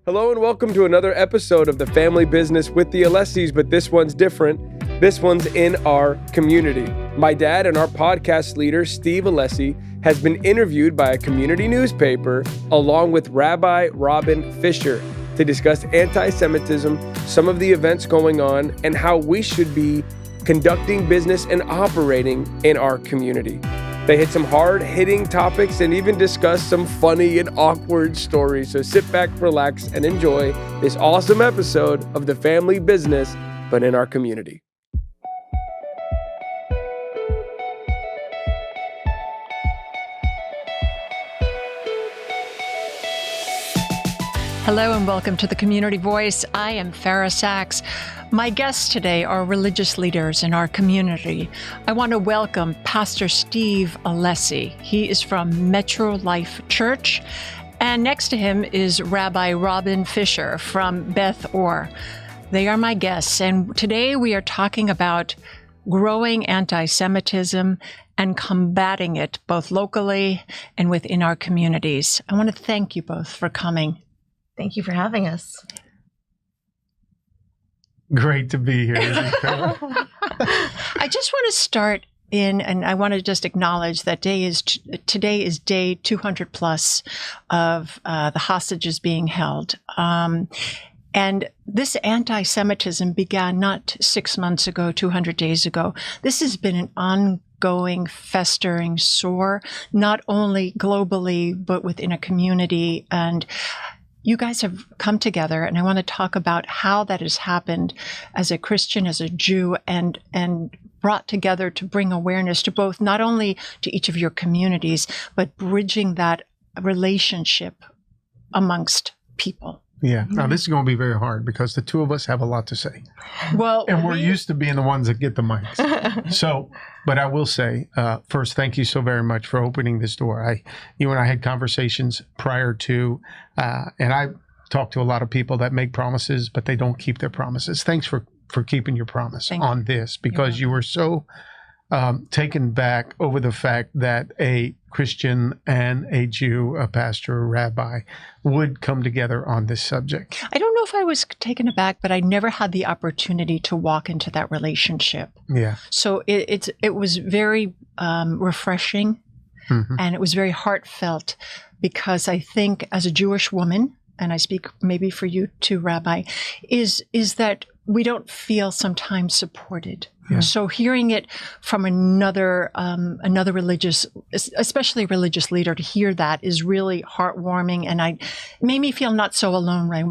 Hello and welcome to another episode of The Family Business with the Alessis, but this one's different. This one's in our community. My dad and our podcast leader, Steve Alessi, has been interviewed by a community newspaper along with Rabbi Robyn Fisher to discuss anti-Semitism, some of the events going on, and how we should be conducting business and operating in our community. They hit some hard-hitting topics and even discuss some funny and awkward stories. So sit back, relax, and enjoy this awesome episode of The Family Business, but in our community. Hello and welcome to the Community Voice. I am Fara Sax. My guests today are religious leaders in our community. I want to welcome Pastor Steve Alessi. He is from Metro Life Church. And next to him is Rabbi Robyn Fisher from Beth Or. They are my guests. And today we are talking about growing anti-Semitism and combating it both locally and within our communities. I want to thank you both for coming. Thank you for having us. Great to be here. I just want to start and I want to just acknowledge that today is day 200 plus of the hostages being held. And this anti-Semitism began not 6 months ago, 200 days ago. This has been an ongoing, festering sore, not only globally, but within a community. And you guys have come together, and I want to talk about how that has happened as a Christian, as a Jew, and brought together to bring awareness to both, not only to each of your communities, but bridging that relationship amongst people. Yeah. Now, this is going to be very hard because the two of us have a lot to say. Well, and we're used to being the ones that get the mics. So, but I will say, first, thank you so very much for opening this door. You and I had conversations prior to, and I talked to a lot of people that make promises, but they don't keep their promises. Thanks for keeping your promise on this, because you were so taken back over the fact that a Christian and a Jew, a pastor, a rabbi, would come together on this subject. I don't know if I was taken aback, but I never had the opportunity to walk into that relationship. Yeah. So it was very refreshing, and it was very heartfelt, because I think as a Jewish woman, and I speak maybe for you too, Rabbi, is that we don't feel sometimes supported. Yeah. So hearing it from another religious, especially religious leader, to hear that is really heartwarming, and it made me feel not so alone when I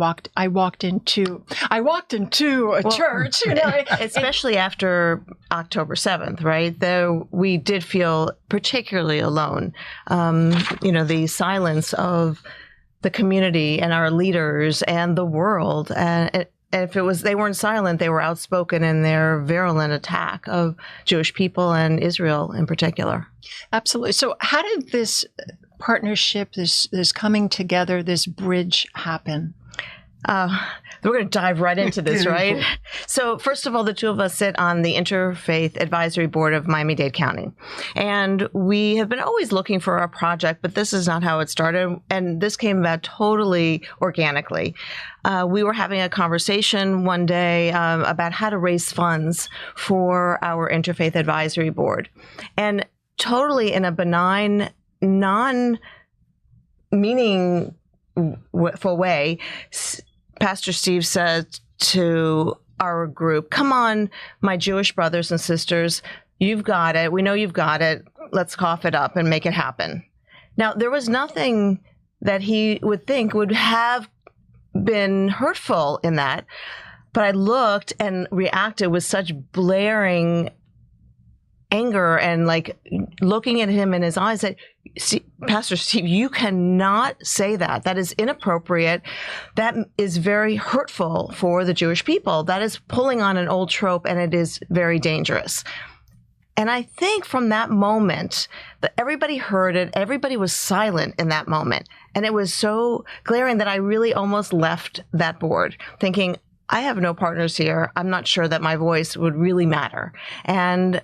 walked into a church, you know, especially after October 7th, right? Though we did feel particularly alone. The silence of the community and our leaders and the world, and if they weren't silent, they were outspoken in their virulent attack of Jewish people and Israel in particular. Absolutely. So how did this partnership, this coming together, this bridge happen? We're going to dive right into this, right? So first of all, the two of us sit on the Interfaith Advisory Board of Miami-Dade County. And we have been always looking for a project, but this is not how it started. And this came about totally organically. We were having a conversation one day about how to raise funds for our Interfaith Advisory Board. And totally in a benign, non-meaningful way, Pastor Steve said to our group, "Come on, my Jewish brothers and sisters, you've got it. We know you've got it. Let's cough it up and make it happen." Now, there was nothing that he would think would have been hurtful in that, but I looked and reacted with such blaring anger and looking at him in his eyes that, Pastor Steve, you cannot say that. That is inappropriate. That is very hurtful for the Jewish people. That is pulling on an old trope, and it is very dangerous. And I think from that moment that everybody heard it, everybody was silent in that moment. And it was so glaring that I really almost left that board thinking, I have no partners here. I'm not sure that my voice would really matter. And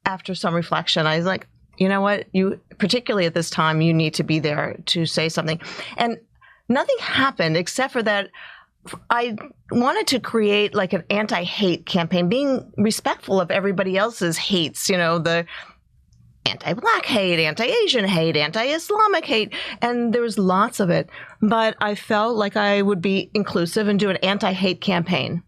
after some reflection, I was like, you know what? You, particularly at this time, you need to be there to say something. And nothing happened except for that I wanted to create like an anti-hate campaign, being respectful of everybody else's hates, the anti-Black hate, anti-Asian hate, anti-Islamic hate, and there was lots of it. But I felt like I would be inclusive and do an anti-hate campaign.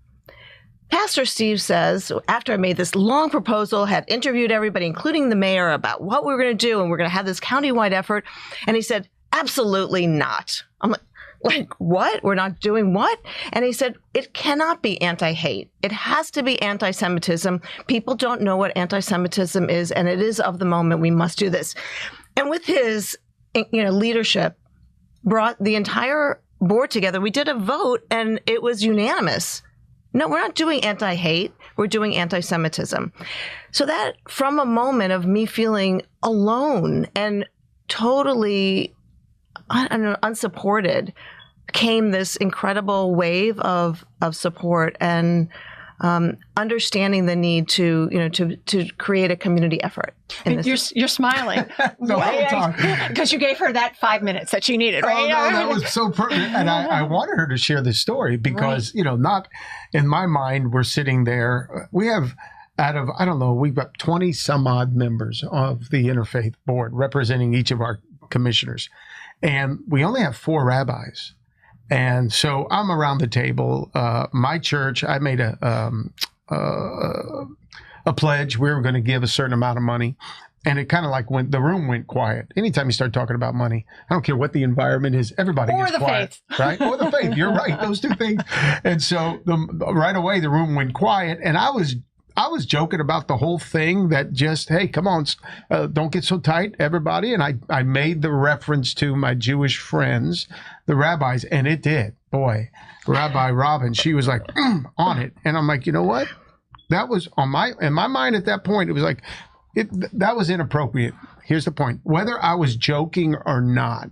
Pastor Steve says, after I made this long proposal, had interviewed everybody, including the mayor, about what we were going to do, and we're going to have this countywide effort, and he said, absolutely not. I'm like, what? We're not doing what? And he said, it cannot be anti-hate. It has to be anti-Semitism. People don't know what anti-Semitism is, and it is of the moment. We must do this. And with his, leadership, brought the entire board together. We did a vote, and it was unanimous. No, we're not doing anti-hate. We're doing anti-Semitism. So that, from a moment of me feeling alone and totally unsupported, came this incredible wave of support and understanding the need to create a community effort. You're smiling because you gave her that 5 minutes that she needed, right? Oh, no, that was so perfect. And I wanted her to share this story because, not in my mind, we're sitting there. We have we've got 20 some odd members of the Interfaith Board representing each of our commissioners. And we only have 4 rabbis. And so I'm around the table. My church, I made a pledge. We were going to give a certain amount of money. And it kind of the room went quiet. Anytime you start talking about money, I don't care what the environment is, everybody gets quiet. Faith. Right? Or the faith. You're right. Those two things. And so right away, the room went quiet. And I was joking about the whole thing that just, hey, come on, don't get so tight, everybody. And I made the reference to my Jewish friends, the rabbis, and it did. Boy, Rabbi Robyn, she was like, on it. And I'm like, you know what? That was in my mind at that point, it was like, that was inappropriate. Here's the point. Whether I was joking or not,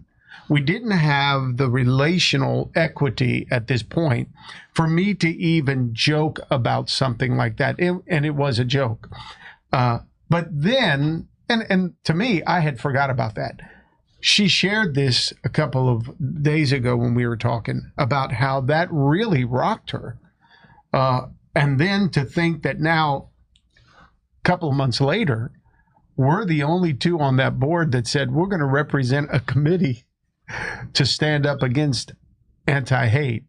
we didn't have the relational equity at this point for me to even joke about something like that. And it was a joke. But then, and to me, I had forgot about that. She shared this a couple of days ago when we were talking about how that really rocked her. And then to think that now, a couple of months later, we're the only 2 on that board that said we're going to represent a committee to stand up against anti-hate.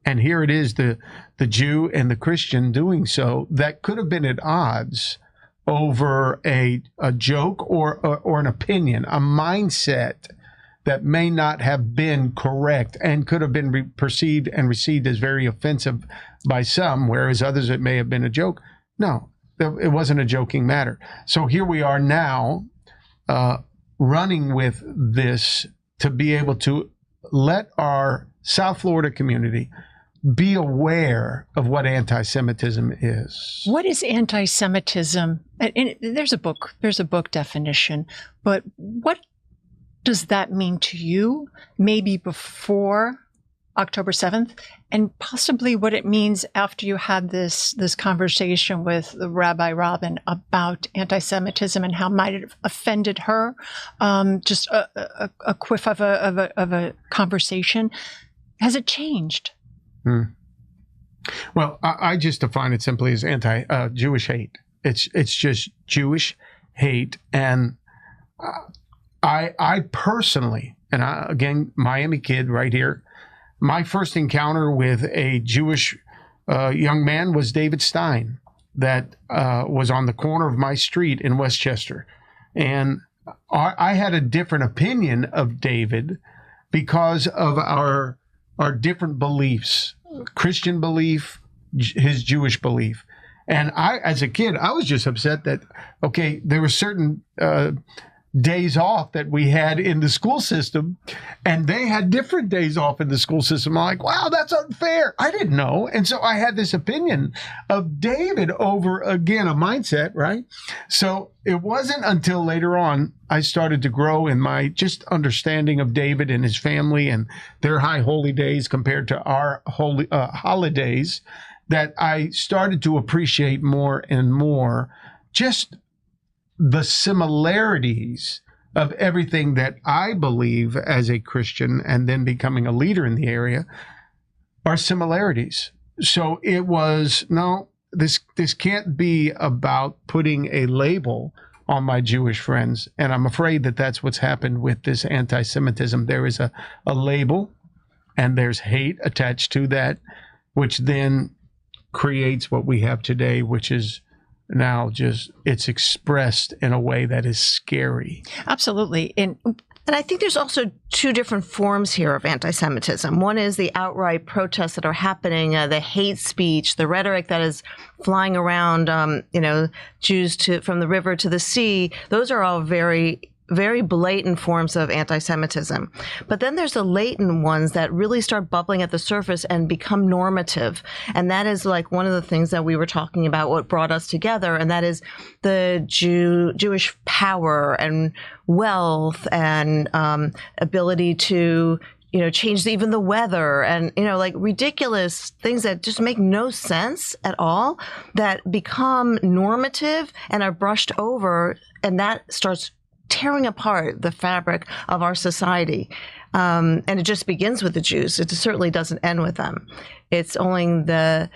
And here it is, the Jew and the Christian doing so. That could have been at odds over a joke or an opinion, a mindset that may not have been correct and could have been perceived and received as very offensive by some, whereas others it may have been a joke. No, it wasn't a joking matter. So here we are now running with this to be able to let our South Florida community be aware of what anti-Semitism is. What is anti-Semitism? And there's a book definition, but what does that mean to you? Maybe before October 7th, and possibly what it means after you had this conversation with Rabbi Robyn about anti-Semitism and how might it have offended her. Just a quiff of a conversation. Has it changed? Well, I just define it simply as anti-Jewish hate. It's just Jewish hate, and I personally, and again, Miami kid right here. My first encounter with a Jewish young man was David Stein, that was on the corner of my street in Westchester. And I had a different opinion of David because of our different beliefs, Christian belief, his Jewish belief. And I, as a kid, I was just upset that, okay, there were certain days off that we had in the school system, and they had different days off in the school system. I'm like, wow, that's unfair. I didn't know. And so I had this opinion of David over, again, a mindset, right? So it wasn't until later on I started to grow in my just understanding of David and his family and their high holy days compared to our holy holidays that I started to appreciate more and more just the similarities of everything that I believe as a Christian and then becoming a leader in the area are similarities. So it was, no, this can't be about putting a label on my Jewish friends. And I'm afraid that that's what's happened with this anti-Semitism. There is a label and there's hate attached to that, which then creates what we have today, which is now just, it's expressed in a way that is scary. Absolutely. And I think there's also two different forms here of anti-Semitism. One is the outright protests that are happening, the hate speech, the rhetoric that is flying around, Jews from the river to the sea. Those are all very, very blatant forms of anti-Semitism. But then there's the latent ones that really start bubbling at the surface and become normative. And that is like one of the things that we were talking about, what brought us together, and that is the Jewish power and wealth and ability to change even the weather and, like ridiculous things that just make no sense at all, that become normative and are brushed over, and that starts tearing apart the fabric of our society. And it just begins with the Jews. It certainly doesn't end with them. It's only the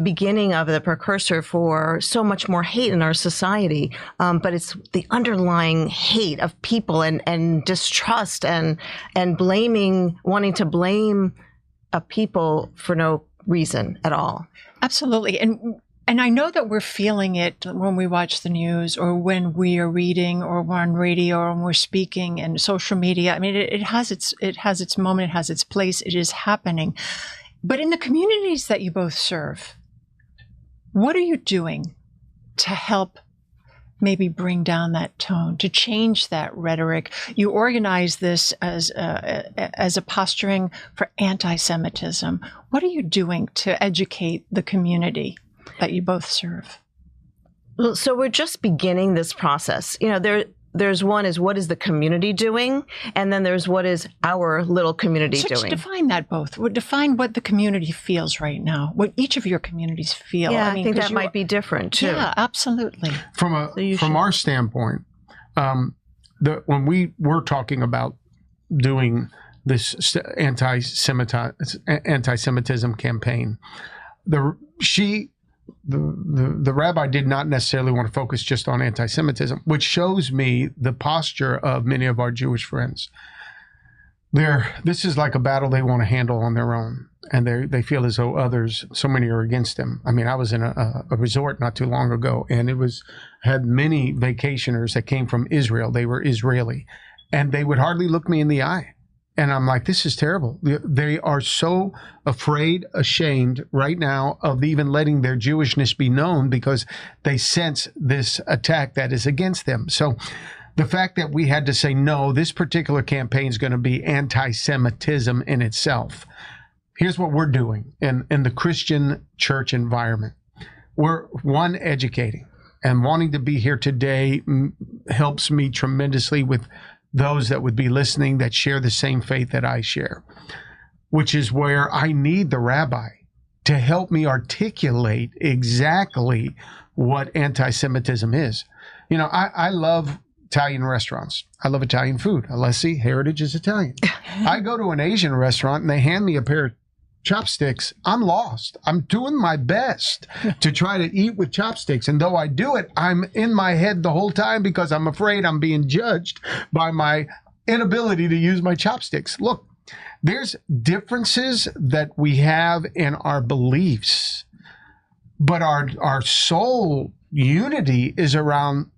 beginning of the precursor for so much more hate in our society. But it's the underlying hate of people and distrust and wanting to blame a people for no reason at all. Absolutely. And I know that we're feeling it when we watch the news or when we are reading or we're on radio or when we're speaking and social media. I mean, it has its moment, it has its place, it is happening. But in the communities that you both serve, what are you doing to help maybe bring down that tone, to change that rhetoric? You organize this as a posturing for anti-Semitism. What are you doing to educate the community that you both serve? Well, so we're just beginning this process. There's one is what is the community doing, and then there's what is our little community doing. Define that both. Define what the community feels right now, what each of your communities feel. Yeah, I think that might be different too. Yeah, absolutely. From our standpoint, when we were talking about doing this anti-Semitism campaign, the rabbi did not necessarily want to focus just on anti-Semitism, which shows me the posture of many of our Jewish friends. This is like a battle they want to handle on their own, and they feel as though so many are against them. I mean, I was in a resort not too long ago, and had many vacationers that came from Israel. They were Israeli, and they would hardly look me in the eye. And I'm like, this is terrible. They are so afraid, ashamed right now of even letting their Jewishness be known because they sense this attack that is against them. So the fact that we had to say, no, this particular campaign is going to be anti-Semitism in itself. Here's what we're doing in the Christian church environment. We're, one, educating. And wanting to be here today helps me tremendously with those that would be listening that share the same faith that I share, which is where I need the rabbi to help me articulate exactly what anti-Semitism is. I love Italian restaurants. I love Italian food. Alessi, heritage is Italian. I go to an Asian restaurant and they hand me a pair of chopsticks. I'm lost. I'm doing my best to try to eat with chopsticks. And though I do it, I'm in my head the whole time because I'm afraid I'm being judged by my inability to use my chopsticks. Look, there's differences that we have in our beliefs, but our soul unity is around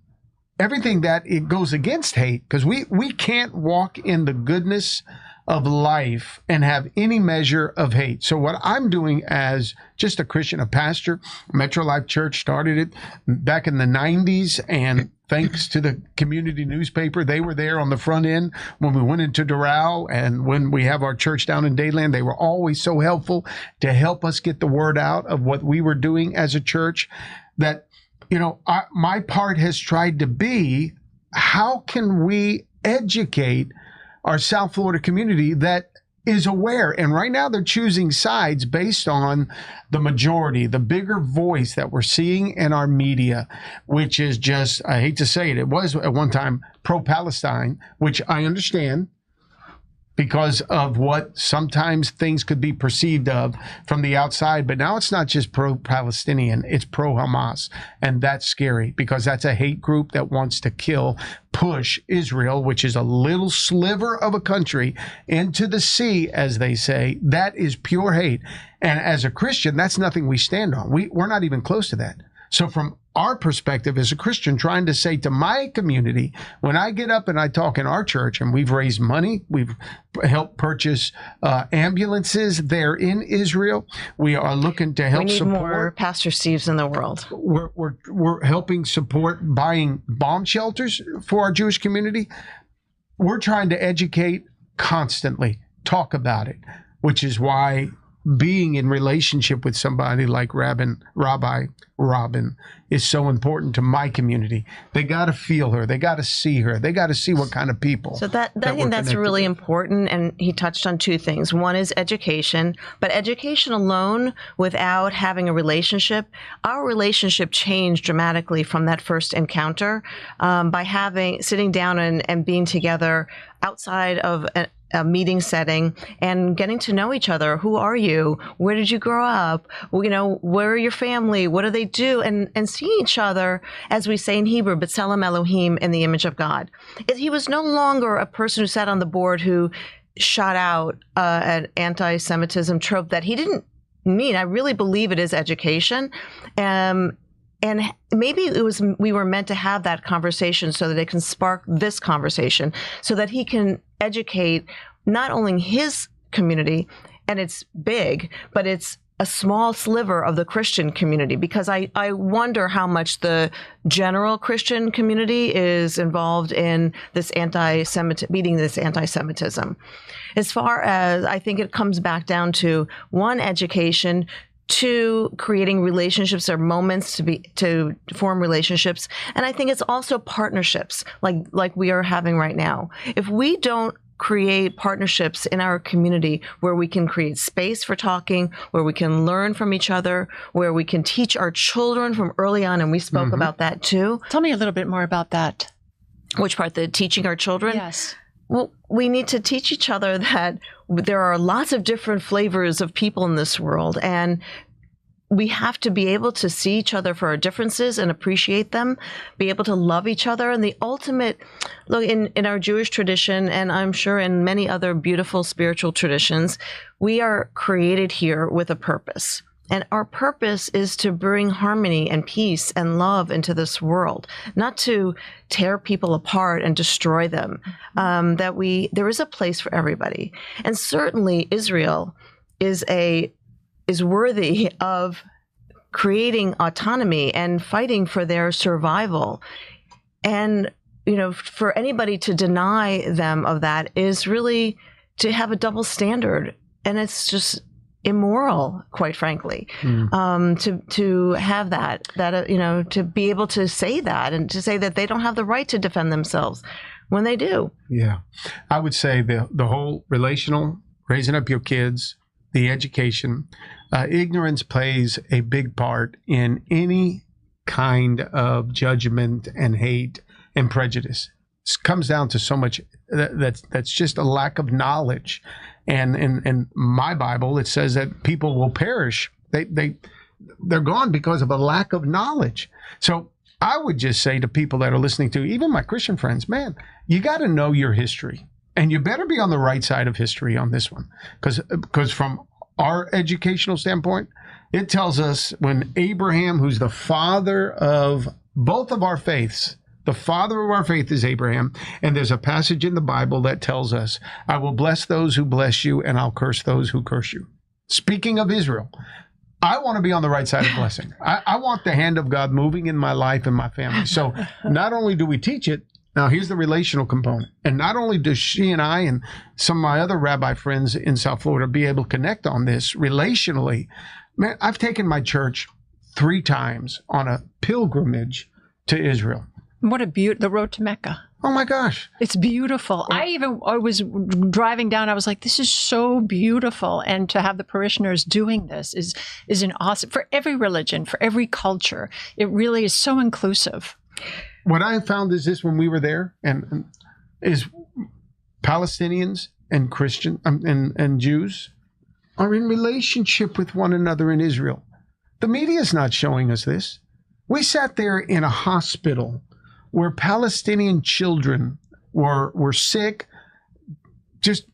everything that it goes against hate, because we can't walk in the goodness of life and have any measure of hate. So what I'm doing as just a Christian, a pastor, Metro Life Church started it back in the 90s, and thanks to the community newspaper, they were there on the front end when we went into Doral, and when we have our church down in Dayland, they were always so helpful to help us get the word out of what we were doing as a church. That, my part has tried to be, how can we educate our South Florida community that is aware. And right now they're choosing sides based on the majority, the bigger voice that we're seeing in our media, which is just, I hate to say it, it was at one time pro-Palestine, which I understand because of what sometimes things could be perceived of from the outside. But now it's not just pro-Palestinian, it's pro-Hamas. And that's scary because that's a hate group that wants to push Israel, which is a little sliver of a country, into the sea, as they say. That is pure hate. And as a Christian, that's nothing we stand on. We're not even close to that. So from our perspective as a Christian, trying to say to my community, when I get up and I talk in our church, and we've raised money, we've helped purchase ambulances there in Israel. We are looking to help support. We need more Pastor Steves in the world. We're helping support buying bomb shelters for our Jewish community. We're trying to educate constantly, talk about it, which is why being in relationship with somebody like Rabbi Robyn is so important to my community. They got to feel her. They got to see her. They got to see what kind of people. So I think that's really important. And he touched on two things. One is education, but education alone without having a relationship, our relationship changed dramatically from that first encounter by sitting down and being together outside of a meeting setting and getting to know each other. Who are you? Where did you grow up? Where are your family? What do they do? And seeing each other, as we say in Hebrew, B'Tselem Elohim, in the image of God. He was no longer a person who sat on the board who shot out an anti-Semitism trope that he didn't mean. I really believe it is education. And maybe we were meant to have that conversation so that it can spark this conversation, so that he can educate not only his community, and it's big, but it's a small sliver of the Christian community, because I wonder how much the general Christian community is involved in this beating this anti-Semitism. As far as, I think it comes back down to, one, education, two, creating relationships or moments to form relationships. And I think it's also partnerships like we are having right now. If we don't create partnerships in our community where we can create space for talking, where we can learn from each other, where we can teach our children from early on, and we spoke about that too. Tell me a little bit more about that. Which part? The teaching our children? Yes. Well, we need to teach each other that there are lots of different flavors of people in this world, and we have to be able to see each other for our differences and appreciate them, be able to love each other. And the ultimate, look, in our Jewish tradition, and I'm sure in many other beautiful spiritual traditions, we are created here with a purpose. And our purpose is to bring harmony and peace and love into this world, not to tear people apart and destroy them. There is a place for everybody. And certainly Israel is worthy of creating autonomy and fighting for their survival. And, for anybody to deny them of that is really to have a double standard. And it's just immoral, quite frankly, to have that, to be able to say that and to say that they don't have the right to defend themselves when they do. Yeah. I would say the whole relational, raising up your kids, the education, ignorance plays a big part in any kind of judgment and hate and prejudice. It comes down to so much that's just a lack of knowledge. And in my Bible, it says that people will perish. They're gone because of a lack of knowledge. So I would just say to people that are listening to, even my Christian friends, man, you got to know your history. And you better be on the right side of history on this one. Because from our educational standpoint, it tells us when Abraham, who's the father of both of our faiths, the father of our faith is Abraham. And there's a passage in the Bible that tells us, I will bless those who bless you and I'll curse those who curse you. Speaking of Israel, I want to be on the right side of blessing. I want the hand of God moving in my life and my family. So not only do we teach it, now, here's the relational component. And not only does she and I and some of my other rabbi friends in South Florida be able to connect on this relationally, man, I've taken my church 3 times on a pilgrimage to Israel. What a beauty, the road to Mecca. Oh my gosh. It's beautiful. I was driving down, I was like, this is so beautiful. And to have the parishioners doing this is an awesome, for every religion, for every culture. It really is so inclusive. What I found is this when we were there, and is Palestinians and Christian and Jews are in relationship with one another in Israel. The media is not showing us this. We sat there in a hospital where Palestinian children were sick, just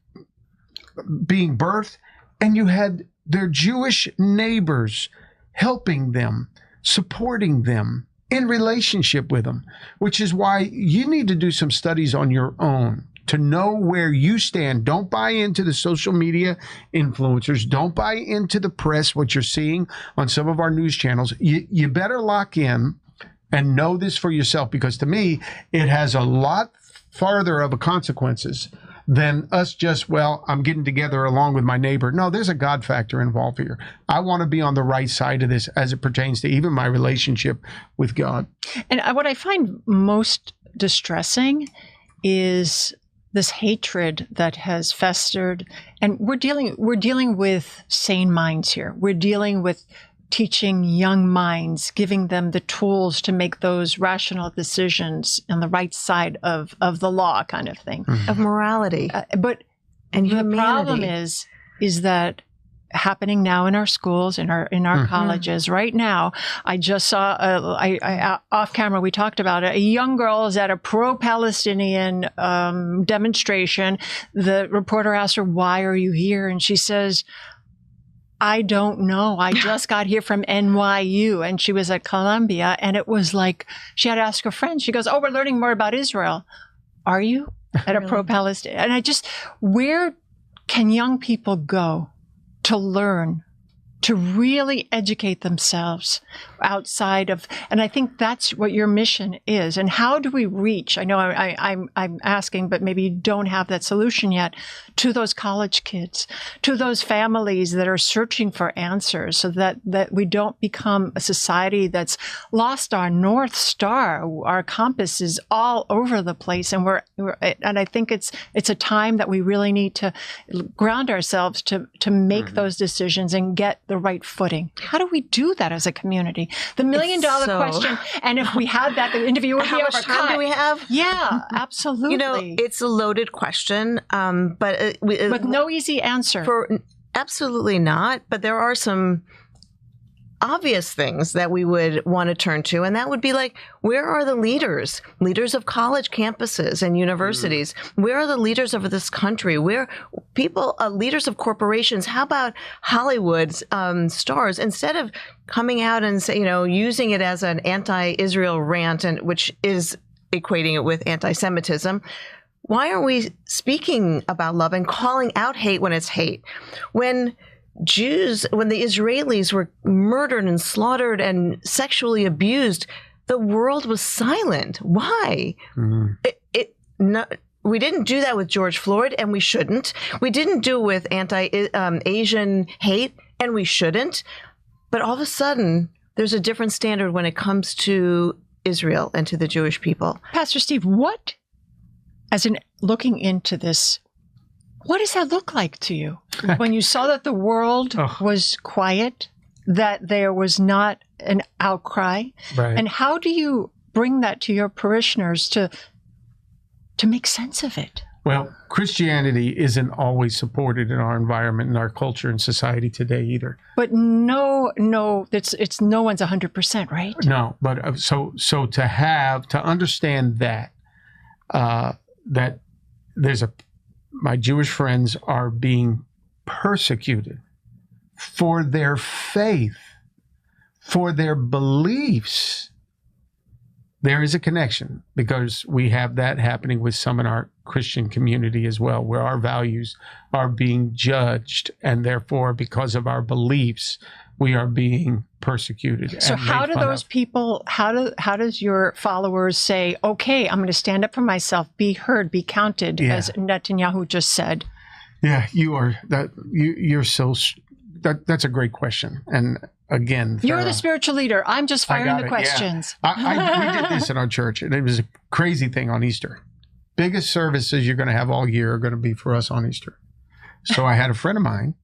being birthed, and you had their Jewish neighbors helping them, supporting them, in relationship with them, which is why you need to do some studies on your own to know where you stand. Don't buy into the social media influencers. Don't buy into the press, what you're seeing on some of our news channels. You better lock in and know this for yourself, because to me, it has a lot farther of a consequences than us just, well, I'm getting together along with my neighbor. No, there's a God factor involved here. I want to be on the right side of this as it pertains to even my relationship with God. And what I find most distressing is this hatred that has festered. And we're dealing with sane minds here. We're dealing with teaching young minds, giving them the tools to make those rational decisions on the right side of the law, kind of thing. Of morality. And humanity. The problem is that happening now in our schools, in our colleges right now. I just saw, off camera, we talked about it. A young girl is at a pro-Palestinian demonstration. The reporter asked her, "Why are you here?" And she says, "I don't know. I just got here from NYU." And she was at Columbia. And it was like, she had to ask her friend. She goes, "Oh, we're learning more about Israel." Are you? At a pro-Palestinian? And where can young people go to learn, to really educate themselves outside of, and I think that's what your mission is. And how do we reach, I know I'm asking, but maybe you don't have that solution yet, to those college kids, to those families that are searching for answers, so that we don't become a society that's lost our North Star. Our compass is all over the place. And and I think it's a time that we really need to ground ourselves to make those decisions and get the right footing. How do we do that as a community? The $1 million question. And if we had that, the interview would be overcut. How much time do we have? Yeah, absolutely. You know, it's a loaded question, but with no easy answer. Absolutely not. But there are some obvious things that we would want to turn to, and that would be like, where are the leaders of college campuses and universities? Where are the leaders of this country? Where people, leaders of corporations? How about Hollywood's stars? Instead of coming out and say, using it as an anti-Israel rant, and which is equating it with anti-Semitism, why aren't we speaking about love and calling out hate when it's hate? When the Israelis were murdered and slaughtered and sexually abused, the world was silent. Why? We didn't do that with George Floyd, and we shouldn't. We didn't do it with anti-Asian hate, and we shouldn't. But all of a sudden, there's a different standard when it comes to Israel and to the Jewish people. Pastor Steve, looking into this, what does that look like to you? When you saw that the world was quiet, that there was not an outcry, right. And how do you bring that to your parishioners to make sense of it? Well, Christianity isn't always supported in our environment, in our culture and society today either. But no, it's no one's 100%, right? No, but so to understand that my Jewish friends are being persecuted for their faith, for their beliefs. There is a connection, because we have that happening with some in our Christian community as well, where our values are being judged, and therefore, because of our beliefs, we are being persecuted. So how do those people, how does your followers say, okay, I'm going to stand up for myself, be heard, be counted, as Netanyahu just said? Yeah, that's a great question. And again, you're the spiritual leader. I'm just firing the questions. Yeah. We did this in our church, and it was a crazy thing on Easter. biggest services you're going to have all year are going to be for us on Easter. So I had a friend of mine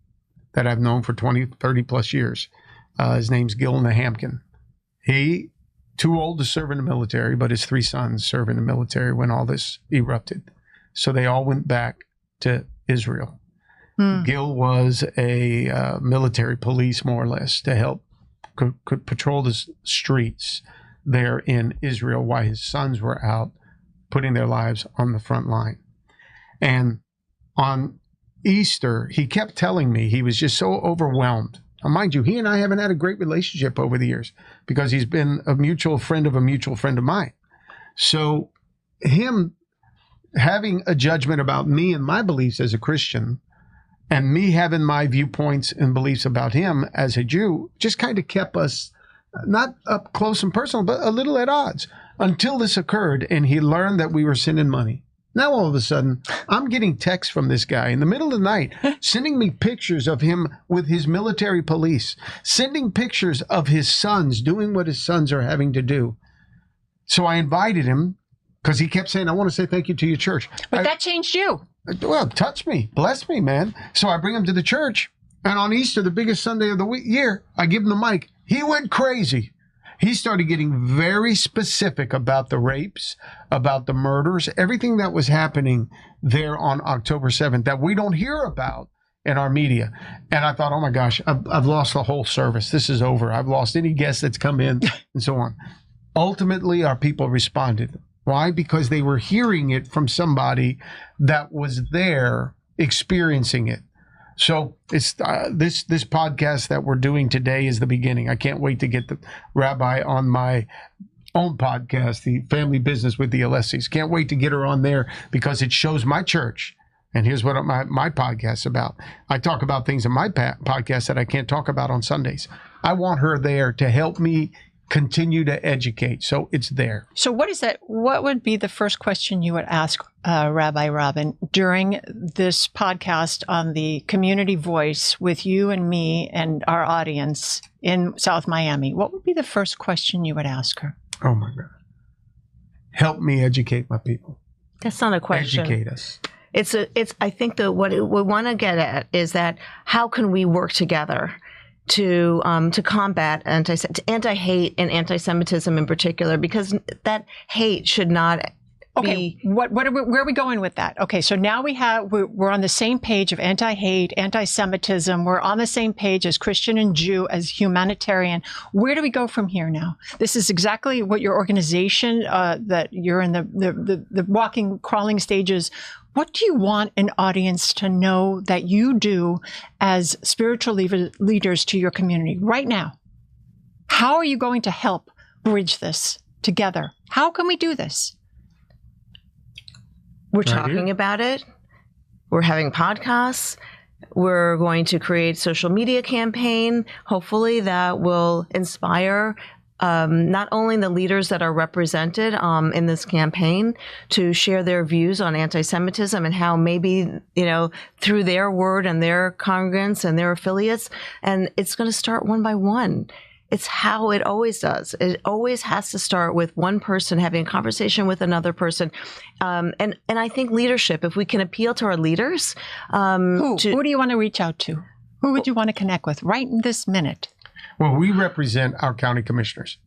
that I've known for 20, 30 plus years. His name's Gil Nahamkin. He, too old to serve in the military, but his 3 sons serve in the military when all this erupted. So they all went back to Israel. Gil was a military police, more or less, to help could patrol the streets there in Israel while his sons were out putting their lives on the front line. And on Easter, he kept telling me he was just so overwhelmed. Now, mind you, he and I haven't had a great relationship over the years because he's been a mutual friend of a mutual friend of mine. So him having a judgment about me and my beliefs as a Christian, and me having my viewpoints and beliefs about him as a Jew, just kind of kept us not up close and personal, but a little at odds until this occurred and he learned that we were sending money. Now, all of a sudden, I'm getting texts from this guy in the middle of the night, sending me pictures of him with his military police, sending pictures of his sons doing what his sons are having to do. So I invited him because he kept saying, I want to say thank you to your church. But that changed you. Well, touch me, bless me, man. So I bring him to the church. And on Easter, the biggest Sunday of the year, I give him the mic. He went crazy. He started getting very specific about the rapes, about the murders, everything that was happening there on October 7th that we don't hear about in our media. And I thought, oh my gosh, I've lost the whole service. This is over. I've lost any guest that's come in and so on. Ultimately, our people responded. Why? Because they were hearing it from somebody that was there experiencing it. So it's this podcast that we're doing today is the beginning. I can't wait to get the rabbi on my own podcast, the Family Business with the Alessis. Can't wait to get her on there because it shows my church. And here's what my podcast's about. I talk about things in my podcast that I can't talk about on Sundays. I want her there to help me continue to educate. So it's there. So what is that? What would be the first question you would ask Rabbi Robyn during this podcast on the community voice with you and me and our audience in South Miami? What would be the first question you would ask her? Oh my God. Help me educate my people. That's not a question. Educate us. I think that what we want to get at is that how can we work together to combat anti-hate and anti-Semitism in particular, because that hate should not be. Where are we going with that? Okay, so now we're on the same page of anti-hate, anti-Semitism. We're on the same page as Christian and Jew, as humanitarian. Where do we go from here now? This is exactly what your organization, that you're in the walking, crawling stages. What do you want an audience to know that you do as spiritual leaders to your community right now? How are you going to help bridge this together? How can we do this? We're talking about it. We're having podcasts. We're going to create social media campaign, hopefully that will inspire not only the leaders that are represented in this campaign to share their views on anti-Semitism and how maybe, through their word and their congregants and their affiliates, and it's going to start one by one. It's how it always does. It always has to start with one person having a conversation with another person. And I think leadership, if we can appeal to our leaders. Who do you want to reach out to? Who would you want to connect with right in this minute? Well, we represent our county commissioners.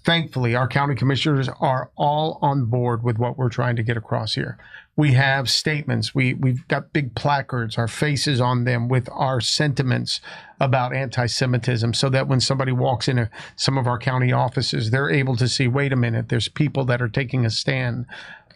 Thankfully, our county commissioners are all on board with what we're trying to get across here. We have statements. We've got big placards, our faces on them with our sentiments about anti-Semitism, so that when somebody walks into some of our county offices, they're able to see, wait a minute, there's people that are taking a stand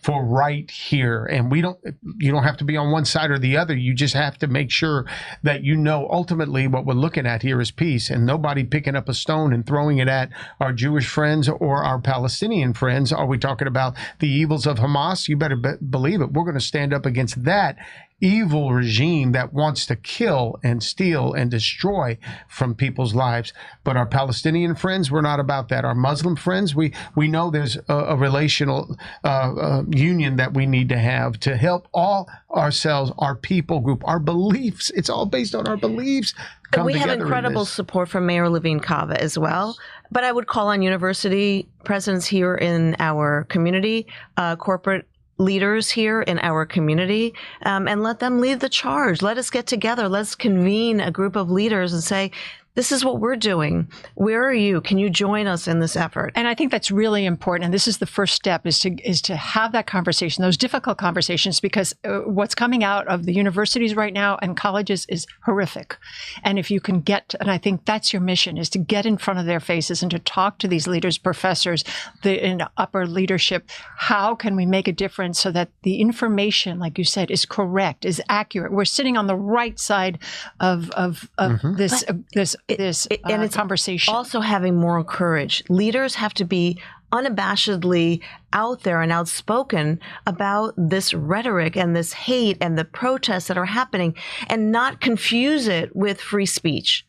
for right here. And you don't have to be on one side or the other. You just have to make sure that ultimately what we're looking at here is peace, and nobody picking up a stone and throwing it at our Jewish friends or our Palestinian friends. Are we talking about the evils of Hamas? You better believe it. We're going to stand up against that evil regime that wants to kill and steal and destroy from people's lives. But our Palestinian friends, we're not about that. Our Muslim friends, we know there's a relational union that we need to have to help all ourselves, our people group, our beliefs. It's all based on our beliefs. And we have incredible support from Mayor Levine Cava as well. But I would call on university presidents here in our community, corporate leaders here in our community, and let them lead the charge. Let us get together. Let's convene a group of leaders and say, this is what we're doing. Where are you? Can you join us in this effort? And I think that's really important. And this is the first step, is to have that conversation, those difficult conversations, because what's coming out of the universities right now and colleges is horrific. And if you can and I think that's your mission, is to get in front of their faces and to talk to these leaders, professors, in upper leadership. How can we make a difference so that the information, like you said, is correct, is accurate? We're sitting on the right side of this conversation. Also having moral courage. Leaders have to be unabashedly out there and outspoken about this rhetoric and this hate and the protests that are happening, and not confuse it with free speech.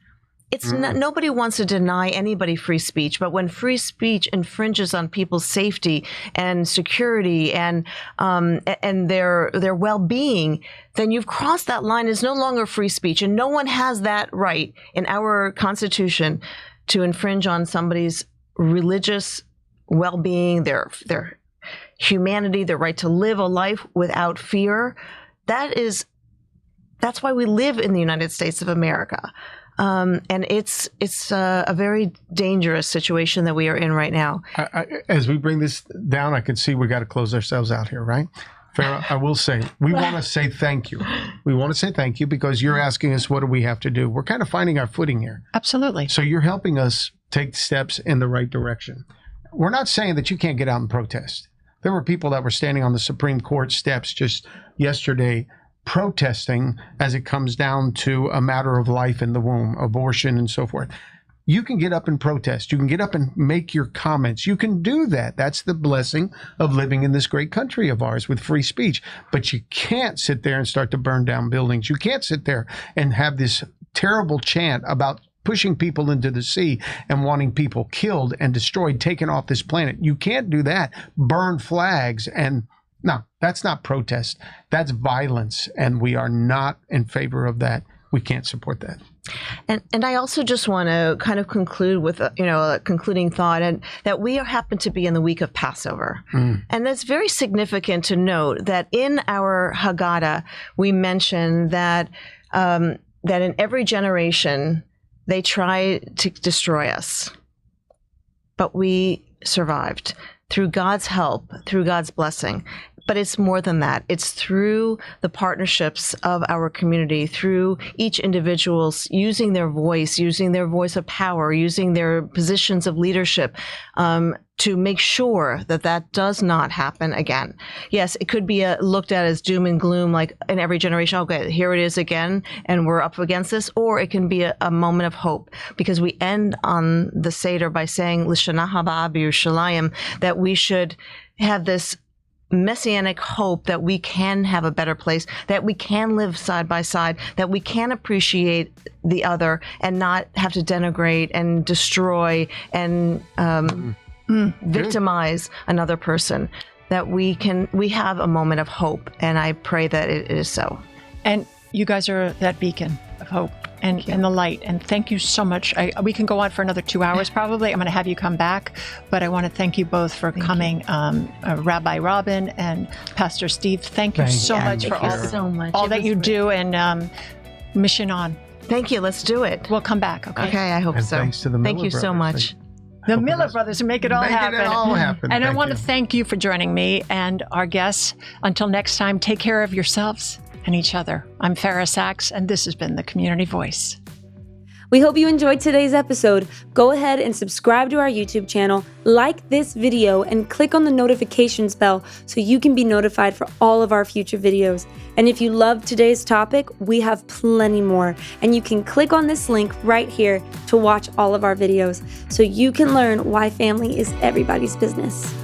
It's not, nobody wants to deny anybody free speech, but when free speech infringes on people's safety and security and their well-being, then you've crossed that line. It's no longer free speech, and no one has that right in our Constitution to infringe on somebody's religious well-being, their humanity, their right to live a life without fear. That's why we live in the United States of America. And it's a very dangerous situation that we are in right now. As we bring this down, I can see we got to close ourselves out here, right? Fara, I will say, we want to say thank you. We want to say thank you because you're asking us, what do we have to do? We're kind of finding our footing here. Absolutely. So you're helping us take steps in the right direction. We're not saying that you can't get out and protest. There were people that were standing on the Supreme Court steps just yesterday protesting as it comes down to a matter of life in the womb, abortion and so forth. You can get up and protest. You can get up and make your comments. You can do that. That's the blessing of living in this great country of ours with free speech. But you can't sit there and start to burn down buildings. You can't sit there and have this terrible chant about pushing people into the sea and wanting people killed and destroyed, taken off this planet. You can't do that. Burn flags and no, that's not protest. That's violence, and we are not in favor of that. We can't support that. And I also just want to kind of conclude with a concluding thought, and that we happen to be in the week of Passover. And that's very significant to note that in our Haggadah, we mention that in every generation, they try to destroy us, but we survived through God's help, through God's blessing. But it's more than that. It's through the partnerships of our community, through each individual's using their voice of power, using their positions of leadership, to make sure that does not happen again. Yes, it could be looked at as doom and gloom, like in every generation, okay, here it is again, and we're up against this, or it can be a moment of hope, because we end on the Seder by saying, L'shana haba b'Yerushalayim, that we should have this messianic hope that we can have a better place, that we can live side by side, that we can appreciate the other and not have to denigrate and destroy and victimize another person, that we have a moment of hope. And I pray that it is so. And you guys are that beacon of hope and the light. And thank you so much. We can go on for another 2 hours probably. I'm going to have you come back, but I want to thank you both for coming. Rabbi Robyn and Pastor Steve, thank you so much for all that you do, and mission on. Thank you. Let's do it. We'll come back. Okay. I hope and so. Thanks to the Miller Thank you brothers. so much. The Miller brothers who make it all happen. Make it all happen. And I want to thank you for joining me and our guests. Until next time, take care of yourselves and each other. I'm Fara Sax, and this has been The Community Voice. We hope you enjoyed today's episode. Go ahead and subscribe to our YouTube channel, like this video, and click on the notifications bell so you can be notified for all of our future videos. And if you loved today's topic, we have plenty more. And you can click on this link right here to watch all of our videos so you can learn why family is everybody's business.